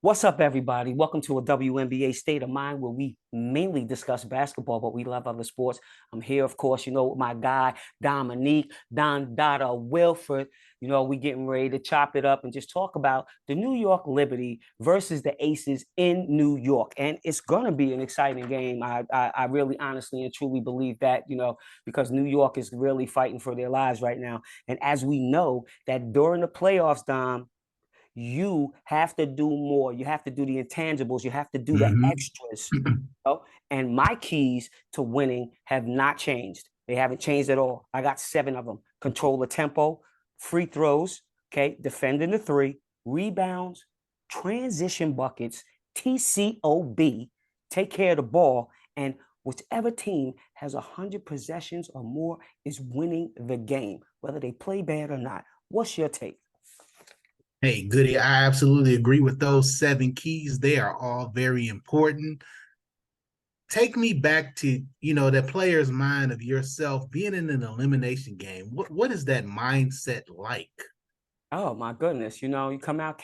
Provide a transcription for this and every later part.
What's up, everybody? Welcome to a W.N.B.A. State of Mind where we mainly discuss basketball, but we love other sports. I'm here, of course, with my guy, Dominique, Don Dada Wilford. We getting ready to chop it up and just talk about the New York Liberty versus the Aces in New York. And it's going to be an exciting game. I really honestly and truly believe that, because New York is really fighting for their lives right now. And as we know that during the playoffs, Dom, you have to do more. You have to do the intangibles. You have to do the hmm extras. And my keys to winning have not changed. They haven't changed at all. I got 7 of them. Control the tempo, free throws, okay, defending the three, rebounds, transition buckets, TCOB, take care of the ball, and whichever team has 100 possessions or more is winning the game, whether they play bad or not. What's your take? Hey, Goody, I absolutely agree with those 7 keys. They are all very important. Take me back to, the player's mind of yourself being in an elimination game. What is that mindset like? Oh my goodness, you come out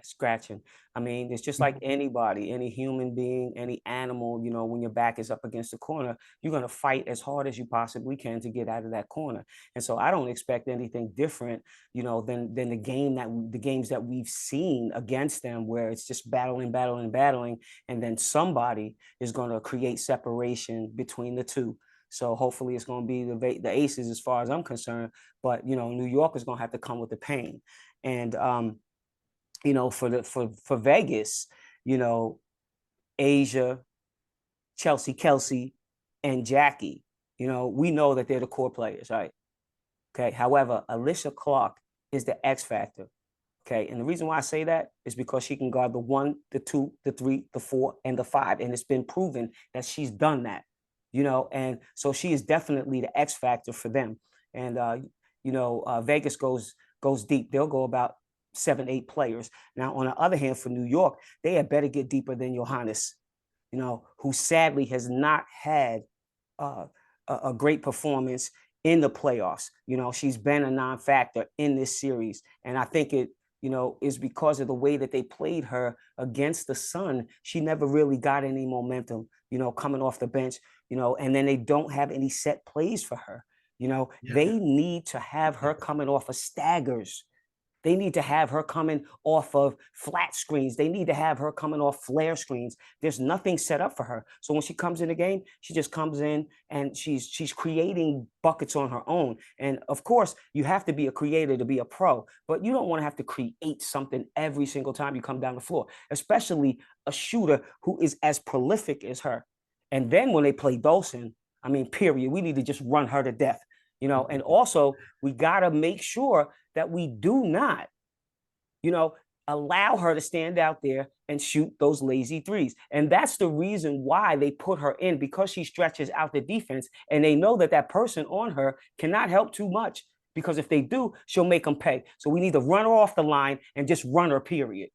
scratching. I mean, it's just like anybody, any human being, any animal, when your back is up against the corner, you're going to fight as hard as you possibly can to get out of that corner. And so I don't expect anything different, than the games that we've seen against them where it's just battling, battling, battling, and then somebody is going to create separation between the two. So hopefully it's going to be the Aces as far as I'm concerned. But New York is going to have to come with the pain. And for Vegas, you know, Asia, Chelsea, Kelsey, and Jackie, we know that they're the core players, right? Okay. However, Alicia Clark is the X factor. Okay. And the reason why I say that is because she can guard the 1, the 2, the 3, the 4, and the 5. And it's been proven that she's done that, and so she is definitely the X factor for them. And Vegas goes deep. They'll go about 7, 8 players. Now, on the other hand, for New York, they had better get deeper than Johannes, who sadly has not had uh, a great performance in the playoffs. She's been a non-factor in this series, and I think it, is because of the way that they played her against the Sun. She never really got any momentum, coming off the bench, and then they don't have any set plays for her. Yeah. They need to have her coming off of staggers. They need to have her coming off of flat screens. They need to have her coming off flare screens. There's nothing set up for her. So when she comes in the game, she just comes in and she's creating buckets on her own. And of course, you have to be a creator to be a pro, but you don't want to have to create something every single time you come down the floor, especially a shooter who is as prolific as her. And then when they play Dolson, I mean, period, we need to just run her to death. And also we got to make sure that we do not, you know, allow her to stand out there and shoot those lazy threes. And that's the reason why they put her in, because she stretches out the defense, and they know that that person on her cannot help too much, because if they do, she'll make them pay. So we need to run her off the line and just run her, period.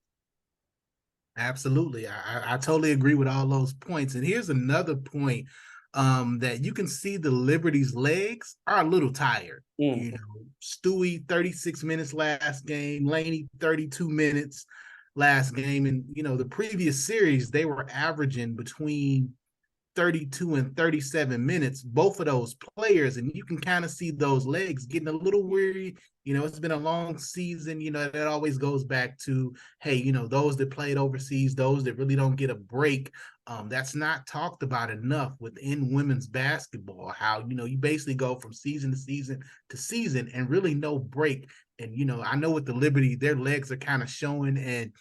Absolutely. I totally agree with all those points. And here's another point that you can see the Liberty's legs are a little tired. Mm. Stewie, 36 minutes last game, Laney, 32 minutes last game. And, the previous series, they were averaging between 32 and 37 minutes, both of those players, and you can kind of see those legs getting a little weary. It's been a long season. That always goes back to, hey, those that played overseas, those that really don't get a break. That's not talked about enough within women's basketball, how, you basically go from season to season and really no break. And, I know with the Liberty, their legs are kind of showing, and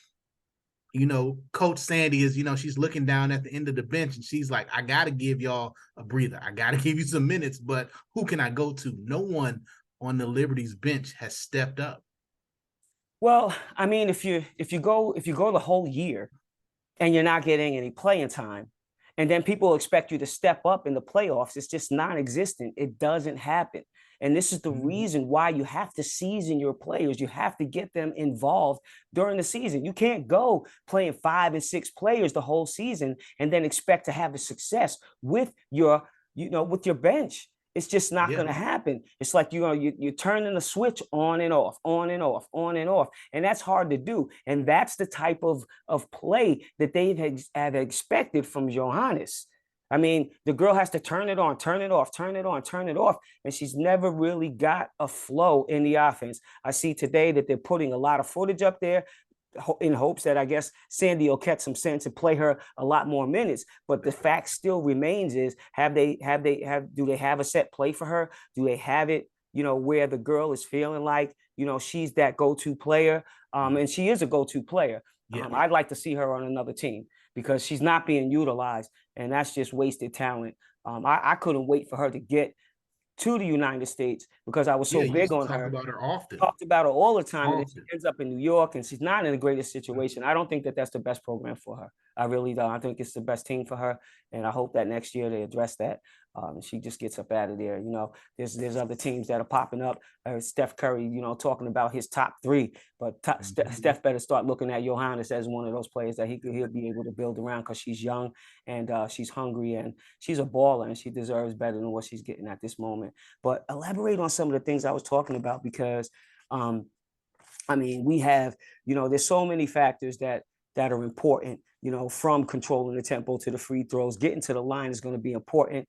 Coach Sandy is, she's looking down at the end of the bench and she's like, I got to give y'all a breather. I got to give you some minutes, but who can I go to? No one on the Liberty's bench has stepped up. Well, I mean, if you go the whole year and you're not getting any playing time, and then people expect you to step up in the playoffs, it's just non-existent. It doesn't happen. And this is the Mhm. reason why you have to season your players. You have to get them involved during the season. You can't go playing 5 and 6 players the whole season and then expect to have the success with your bench. It's just not Yeah. going to happen. It's like you're turning the switch on and off, on and off, on and off, and that's hard to do. And that's the type of play that they have expected from Johannes. I mean, the girl has to turn it on, turn it off, turn it on, turn it off, and she's never really got a flow in the offense. I see today that they're putting a lot of footage up there in hopes that I guess Sandy will catch some sense and play her a lot more minutes. But the fact still remains is do they have a set play for her? Do they have it, where the girl is feeling like, she's that go-to player? And she is a go-to player. Yeah. I'd like to see her on another team because she's not being utilized, and that's just wasted talent. I couldn't wait for her to get to the United States because I was Yeah. so You big used to on talk her, about her often. talked about her all the time, and then she Often. ends up in New York, and she's not in the greatest situation. I don't think that that's the best program for her. I really don't. I think it's the best team for her, and I hope that next year they address that. She just gets up out of there. There's other teams that are popping up. Steph Curry, talking about his top three, but Steph better start looking at Johannes as one of those players that he'll be able to build around because she's young and she's hungry and she's a baller and she deserves better than what she's getting at this moment. But elaborate on some of the things I was talking about because I mean, we have, there's so many factors that are important, from controlling the tempo to the free throws. Getting to the line is going to be important.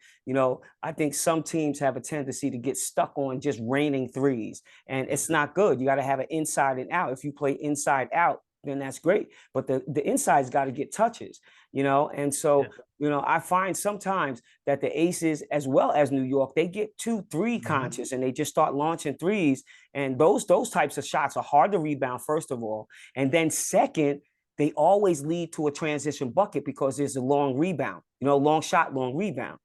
I think some teams have a tendency to get stuck on just raining threes, and it's not good. You got to have an inside and out. If you play inside out, then that's great. But the inside's got to get touches, and so, I find sometimes that the Aces, as well as New York, they get 2-3 conscious and they just start launching threes. And those types of shots are hard to rebound, first of all. And then second, they always lead to a transition bucket because there's a long rebound, long shot, long rebound.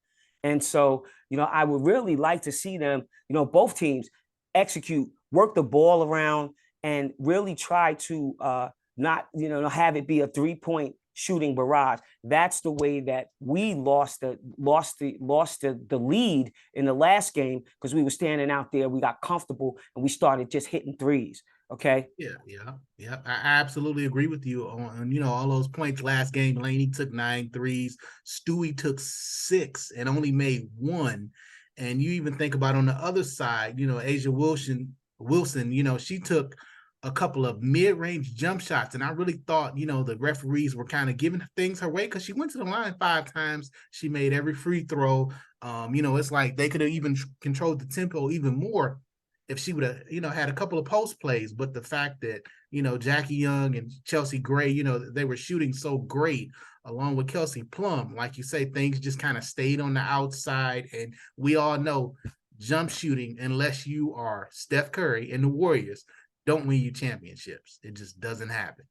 And so, I would really like to see them, both teams execute, work the ball around, and really try to not, have it be a 3-point shooting barrage. That's the way that we lost the lead in the last game because we were standing out there, we got comfortable, and we started just hitting threes. Okay. Yeah. I absolutely agree with you on all those points. Last game, Laney took 9 threes. Stewie took 6 and only made 1. And you even think about on the other side, Asia Wilson, she took a couple of mid-range jump shots, and I really thought, the referees were kind of giving things her way because she went to the line 5 times. She made every free throw. It's like they could have even controlled the tempo even more if she would have, had a couple of post plays. But the fact that, Jackie Young and Chelsea Gray, they were shooting so great along with Kelsey Plum, like you say, things just kind of stayed on the outside. And we all know jump shooting, unless you are Steph Curry and the Warriors, don't win you championships. It just doesn't happen.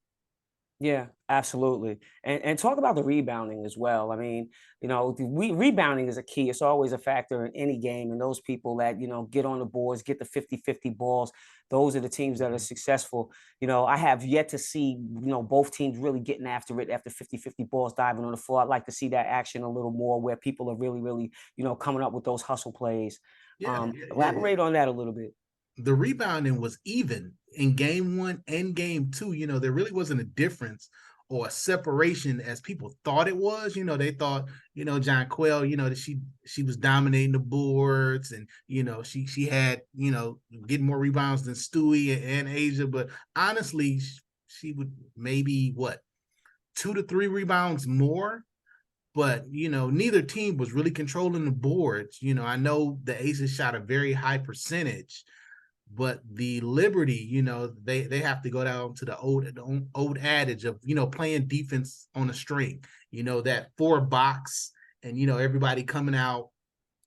Yeah, absolutely. And talk about the rebounding as well. I mean, rebounding is a key. It's always a factor in any game. And those people that, get on the boards, get the 50-50 balls, those are the teams that are successful. I have yet to see, both teams really getting after it after 50-50 balls diving on the floor. I'd like to see that action a little more where people are really, really, coming up with those hustle plays. Elaborate on that a little bit. The rebounding was even in game 1 and game 2. There really wasn't a difference or a separation as people thought it was. They thought, John Quell, that she was dominating the boards, and she had, getting more rebounds than Stewie and Asia. But honestly, she would maybe 2 to 3 rebounds more. But neither team was really controlling the boards. I know the Aces shot a very high percentage, but the Liberty, they have to go down to the old adage of, playing defense on a string, that 4 box and, everybody coming out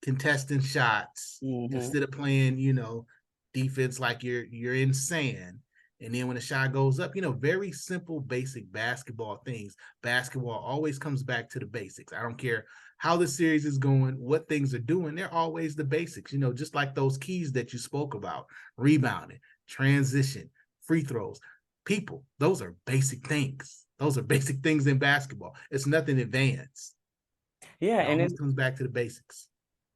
contesting shots instead of playing, defense like you're in sand. And then when the shot goes up, very simple, basic basketball things. Basketball always comes back to the basics. I don't care how the series is going, what things are doing. They're always the basics, just like those keys that you spoke about: rebounding, transition, free throws. People, those are basic things. Those are basic things in basketball. It's nothing advanced. Yeah. It always comes back to the basics.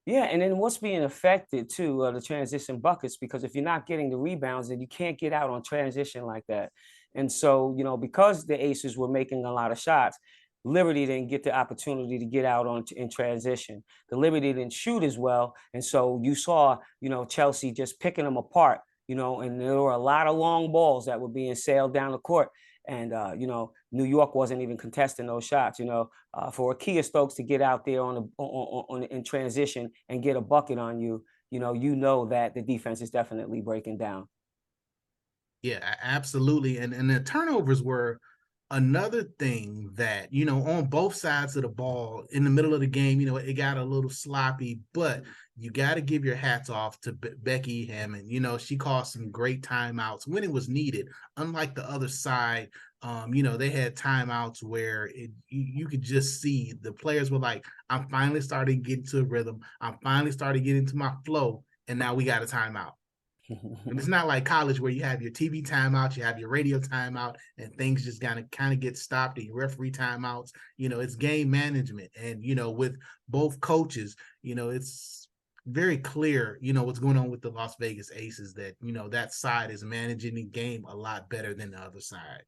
Yeah, and then what's being affected too are the transition buckets, because if you're not getting the rebounds, then you can't get out on transition like that. And so, because the Aces were making a lot of shots, Liberty didn't get the opportunity to get out on in transition. The Liberty didn't shoot as well, and so you saw, Chelsea just picking them apart. And there were a lot of long balls that were being sailed down the court. And New York wasn't even contesting those shots. For Akia Stokes to get out there on in transition and get a bucket on you, that the defense is definitely breaking down. Yeah, absolutely. And the turnovers were another thing that, on both sides of the ball in the middle of the game, it got a little sloppy, but you got to give your hats off to Becky Hammond. She called some great timeouts when it was needed. Unlike the other side, they had timeouts where you could just see the players were like, I'm finally starting to get into a rhythm. I'm finally starting to get into my flow. And now we got a timeout. And it's not like college where you have your TV timeout, you have your radio timeout, and things just kind of get stopped, and your referee timeouts. It's game management. And, with both coaches, it's very clear, what's going on with the Las Vegas Aces, that, that side is managing the game a lot better than the other side.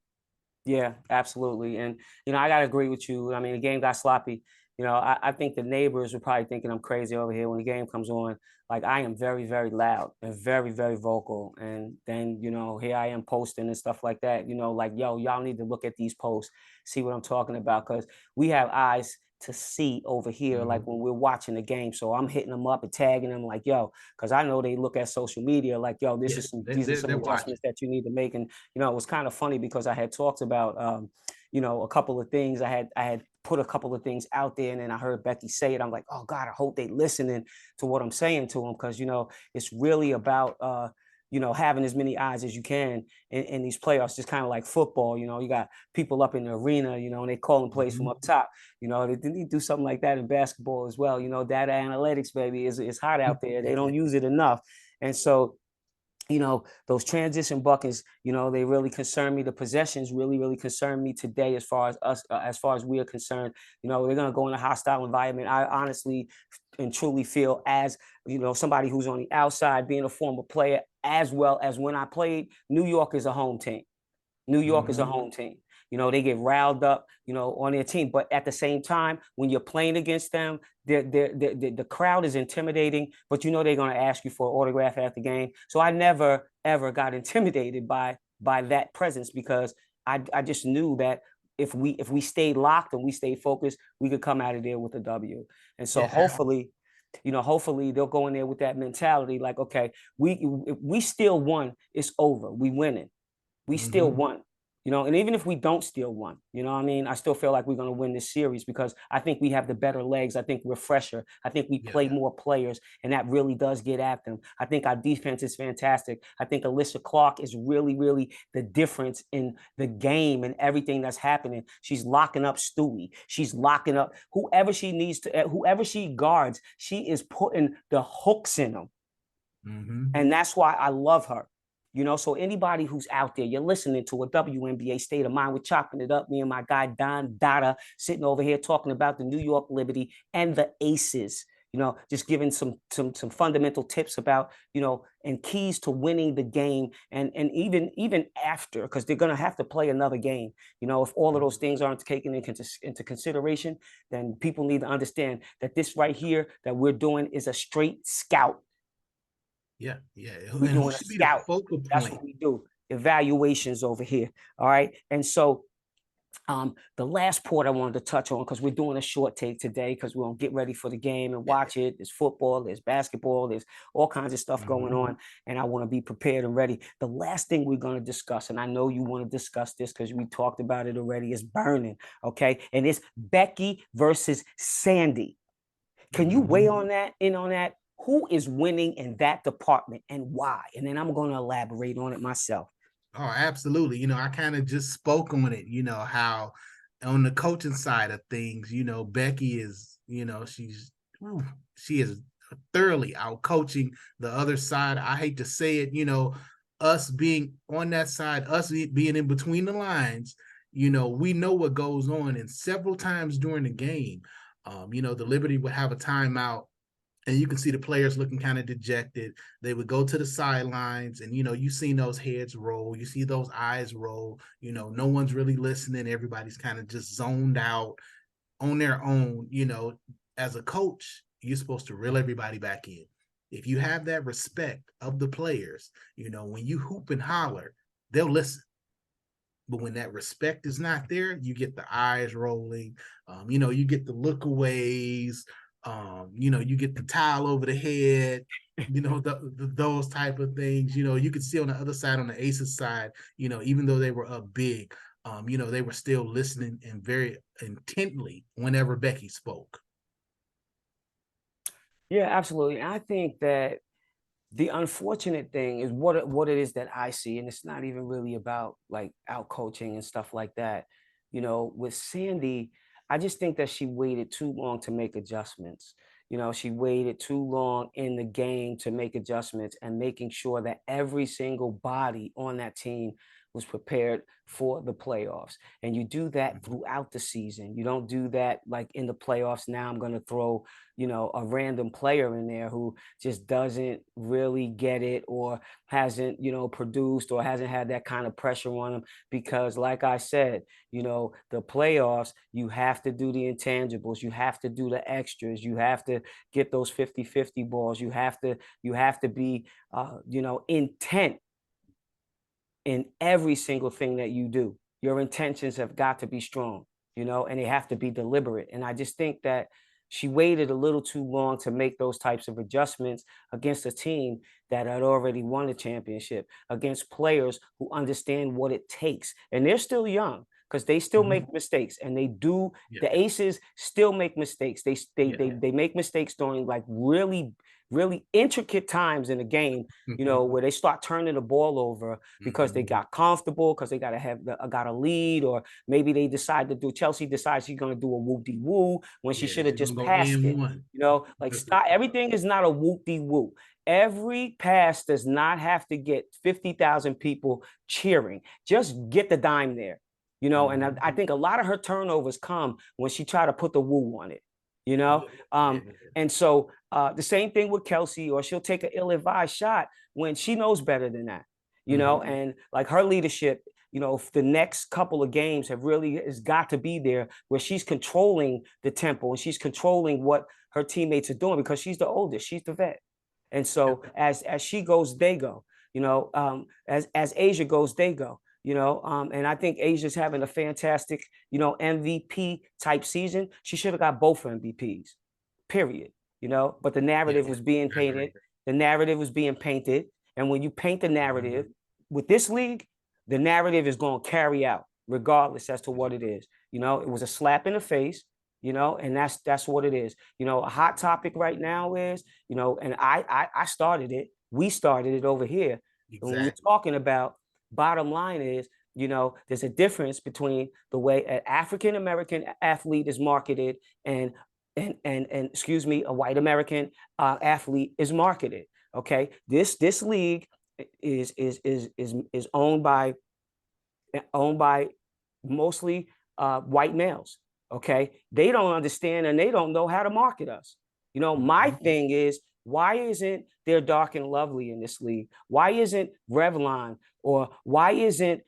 Yeah, absolutely. And, I got to agree with you. I mean, the game got sloppy. I think the neighbors are probably thinking I'm crazy over here when the game comes on. Like, I am very, very loud and very, very vocal. And then, here I am posting and stuff like that, like, yo, y'all need to look at these posts, see what I'm talking about. Because we have eyes to see over here, like when we're watching the game. So I'm hitting them up and tagging them like, yo, because I know they look at social media like, yo, these are some adjustments that you need to make. And, it was kind of funny because I had talked about, a couple of things. I had put a couple of things out there, and then I heard Becky say it. I'm like, oh God, I hope they listening to what I'm saying to them, because it's really about having as many eyes as you can in these playoffs, just kind of like football. You got people up in the arena, and they calling plays from up top. They need to do something like that in basketball as well. Data analytics, baby, is hot out there. They don't use it enough. And so those transition buckets, they really concern me. The possessions really, really concern me today as far as us, as far as we are concerned. They're going to go in a hostile environment. I honestly and truly feel, as, somebody who's on the outside, being a former player, as well as when I played, New York is a home team. New York is a home team. They get riled up, on their team. But at the same time, when you're playing against them, the crowd is intimidating, but they're going to ask you for an autograph after the game. So I never, ever got intimidated by that presence, because I just knew that if we stayed locked and we stayed focused, we could come out of there with a W. And so hopefully they'll go in there with that mentality, like, okay, if we still won, it's over. We winning. We still won. And even if we don't steal one, I still feel like we're going to win this series, because I think we have the better legs. I think we're fresher. I think we play more players, and that really does get at them. I think our defense is fantastic. I think Alyssa Clark is really, really the difference in the game and everything that's happening. She's locking up Stewie. She's locking up whoever she needs to, whoever she guards, she is putting the hooks in them. And that's why I love her. So anybody who's out there, you're listening to a W.N.B.A. State of Mind. We're chopping it up. Me and my guy, Don Dada, sitting over here talking about the New York Liberty and the Aces, just giving some fundamental tips about, and keys to winning the game. And even after, because they're going to have to play another game. If all of those things aren't taken into consideration, then people need to understand that this right here that we're doing is a straight scout. Yeah. We're doing a scout. That's what we do. Evaluations over here. All right. And so the last part I wanted to touch on, because we're doing a short take today, because we're going to get ready for the game and watch it. There's football, there's basketball, there's all kinds of stuff going on, and I want to be prepared and ready. The last thing we're going to discuss, and I know you want to discuss this because we talked about it already, is burning. Okay. And it's Becky versus Sandy. Can you weigh on that, Who is winning in that department and why? And then I'm going to elaborate on it myself. Oh, absolutely. I kind of just spoke on it, how on the coaching side of things, Becky is, she is thoroughly out coaching the other side. I hate to say it, us being on that side, us being in between the lines, we know what goes on. And several times during the game, the Liberty would have a timeout, and you can see the players looking kind of dejected. They would go to the sidelines, and you seen those heads roll, you see those eyes roll. No one's really listening. Everybody's kind of just zoned out on their own. As a coach, you're supposed to reel everybody back in. If you have that respect of the players, when you hoop and holler, they'll listen. But when that respect is not there, you get the eyes rolling. You get the lookaways. You get the towel over the head. Those type of things. You could see on the other side, on the Aces side, even though they were up big, they were still listening and very intently whenever Becky spoke. Yeah, absolutely. And I think that the unfortunate thing is what it is that I see, and it's not even really about like out coaching and stuff like that. With Sandy, I just think that she waited too long to make adjustments. She waited too long in the game to make adjustments and making sure that every single body on that team was prepared for the playoffs. And you do that throughout the season. You don't do that like in the playoffs. Now I'm going to throw, a random player in there who just doesn't really get it or hasn't, produced or hasn't had that kind of pressure on him. Because like I said, the playoffs, you have to do the intangibles, you have to do the extras, you have to get those 50-50 balls, you have to be intent in every single thing that you do. Your intentions have got to be strong, and they have to be deliberate. And I just think that she waited a little too long to make those types of adjustments against a team that had already won a championship, against players who understand what it takes. And they're still young because they still make mistakes, and they do. Yeah. The Aces still make mistakes. Yeah. They make mistakes during like really intricate times in the game, where they start turning the ball over because they got comfortable, because they got a lead, or maybe they decide to do. Chelsea decides she's going to do a whoop-de-woo when she should have She's just gonna go passed it. N1. Like stop. Everything is not a whoop-de-woo. Every pass does not have to get 50,000 people cheering. Just get the dime there. And I think a lot of her turnovers come when she tried to put the woo on it. And so the same thing with Kelsey, or she'll take an ill-advised shot when she knows better than that. And like her leadership, the next couple of games has got to be there where she's controlling the tempo and she's controlling what her teammates are doing, because she's the oldest, she's the vet. And so as she goes, they go. As Asia goes, they go. And I think Asia's having a fantastic, MVP type season. She should have got both MVPs, period. But the narrative was being painted. The narrative was being painted. And when you paint the narrative with this league, the narrative is going to carry out regardless as to what it is. It was a slap in the face, and that's what it is. A hot topic right now is, and I started it. We started it over here. Exactly. When we're talking about, bottom line is, there's a difference between the way an African American athlete is marketed and excuse me, a white American athlete is marketed. Okay, this league is owned by mostly white males. Okay, they don't understand and they don't know how to market us. My thing is, why isn't there Dark and Lovely in this league? Why isn't Revlon, or why isn't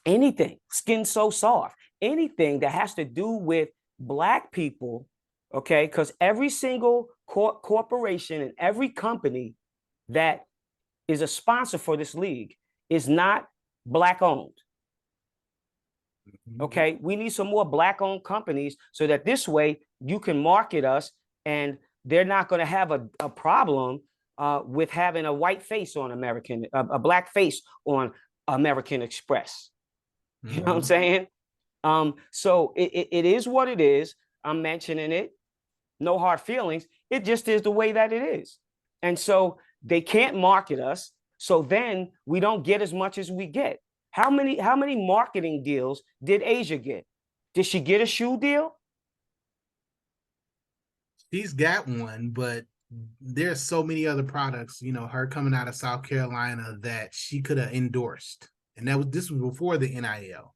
anything, Skin So Soft, anything that has to do with Black people? Okay, because every single corporation and every company that is a sponsor for this league is not Black owned. Okay, we need some more Black owned companies so that this way you can market us, and they're not going to have a problem with having a white face on a Black face on American Express. You know what I'm saying? So it is what it is. I'm mentioning it. No hard feelings. It just is the way that it is. And so they can't market us. So then we don't get as much as we get. How many marketing deals did Asia get? Did she get a shoe deal? She's got one, but there's so many other products, her coming out of South Carolina, that she could have endorsed. And this was before the NIL.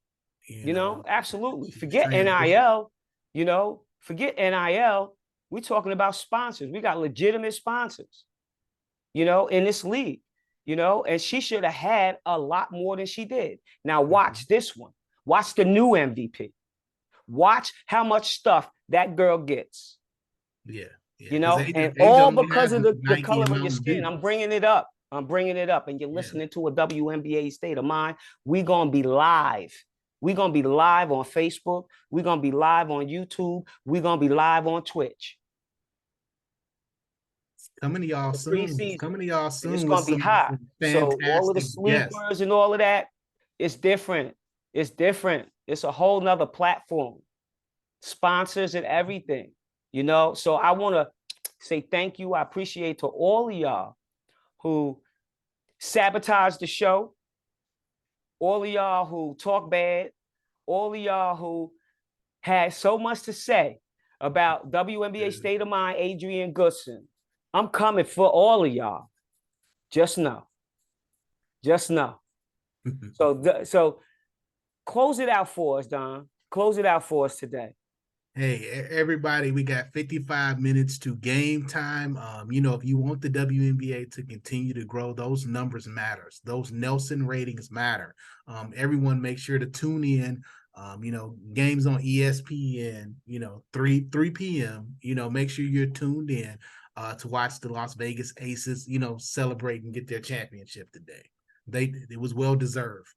Absolutely. Forget NIL. Forget NIL. We're talking about sponsors. We got legitimate sponsors, you know, in this league, you know, and she should have had a lot more than she did. Now, watch this one. Watch the new MVP. Watch how much stuff that girl gets. Yeah. Yeah. You Because know, Asia, and Asia all only because has of the Nike color and of your Mountain skin. Dew. I'm bringing it up. I'm bringing it up. And you're Yeah. listening to a WNBA State of Mind. We're going to be live. We're going to be live on Facebook. We're going to be live on YouTube. We're going to be live on Twitch. Coming to y'all The soon. preseason. Coming to y'all And it's soon with going to be hot. some So all of the fantastic guests. sleepers and all of that, it's different. It's different. It's a whole nother platform. Sponsors and everything, you know? So I want to say thank you. I appreciate to all of y'all who sabotage the show, all of y'all who talk bad, all of y'all who had so much to say about WNBA State of Mind, Adrian Goodson. I'm coming for all of y'all. Just know. Just know. So close it out for us, Don. Close it out for us today. Hey, everybody, we got 55 minutes to game time. You know, if you want the WNBA to continue to grow, those numbers matters. Those Nelson ratings matter. Everyone make sure to tune in. You know, games on ESPN, you know, 3 p.m. You know, make sure you're tuned in to watch the Las Vegas Aces, you know, celebrate and get their championship today. It was well deserved.